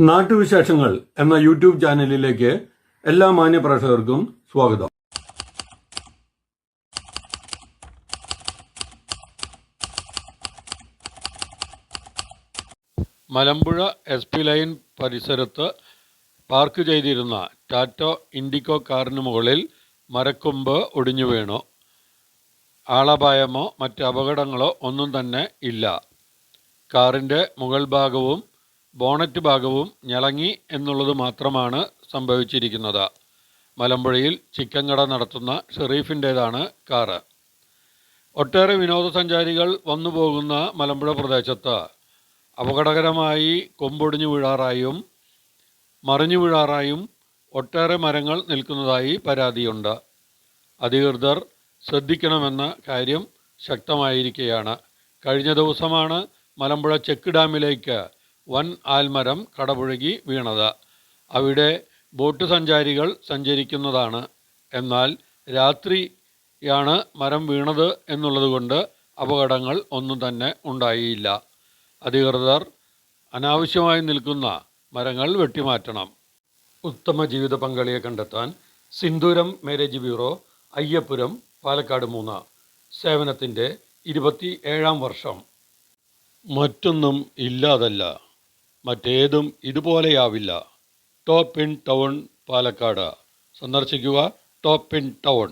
നാട്ടുവിശേഷങ്ങൾ എന്ന യൂട്യൂബ് ചാനലിലേക്ക് എല്ലാ മാന്യപ്രേക്ഷകർക്കും സ്വാഗതം. മലമ്പുഴ SP ലൈൻ പരിസരത്ത് പാർക്ക് ചെയ്തിരുന്ന ടാറ്റോ ഇൻഡിഗോ കാറിന് മുകളിൽ മരക്കൊമ്പ് ഒടിഞ്ഞു വീണു. ആളപായമോ മറ്റ് അപകടങ്ങളോ ഒന്നും തന്നെ ഇല്ല. കാറിൻ്റെ മുകൾ ഭാഗവും ബോണറ്റ് ഭാഗവും ഞെളങ്ങി എന്നുള്ളത് മാത്രമാണ് സംഭവിച്ചിരിക്കുന്നത്. മലമ്പുഴയിൽ ചിക്കൻ കട നടത്തുന്ന ഷെറീഫിൻ്റേതാണ് കാറ്. ഒട്ടേറെ വിനോദസഞ്ചാരികൾ വന്നു പോകുന്ന മലമ്പുഴ പ്രദേശത്ത് അപകടകരമായി കൊമ്പൊടിഞ്ഞു വീഴാറായും മറിഞ്ഞു വീഴാറായും ഒട്ടേറെ മരങ്ങൾ നിൽക്കുന്നതായി പരാതിയുണ്ട്. അധികൃതർ ശ്രദ്ധിക്കണമെന്ന കാര്യം ശക്തമായിരിക്കുകയാണ്. കഴിഞ്ഞ ദിവസമാണ് മലമ്പുഴ ചെക്ക് ഡാമിലേക്ക് വൻ ആൽമരം കടപുഴകി വീണത്. അവിടെ ബോട്ട് സഞ്ചാരികൾ സഞ്ചരിക്കുന്നതാണ്. എന്നാൽ രാത്രിയാണ് മരം വീണത് എന്നുള്ളതുകൊണ്ട് അപകടങ്ങൾ ഒന്നും തന്നെ ഉണ്ടായില്ല. അധികൃതർ അനാവശ്യമായി നിൽക്കുന്ന മരങ്ങൾ വെട്ടിമാറ്റണം. ഉത്തമ ജീവിത പങ്കാളിയെ കണ്ടെത്താൻ സിന്ദൂരം മാരേജ് ബ്യൂറോ, അയ്യപ്പുരം, പാലക്കാട് 3. സേവനത്തിൻ്റെ 27ാം വർഷം. മറ്റൊന്നും ഇല്ലാതല്ല, മറ്റേതും ഇതുപോലെയാവില്ല. Top in town, Palakkad. സന്ദർശിക്കുക ടോപ്പ് ഇൻ ടൗൺ.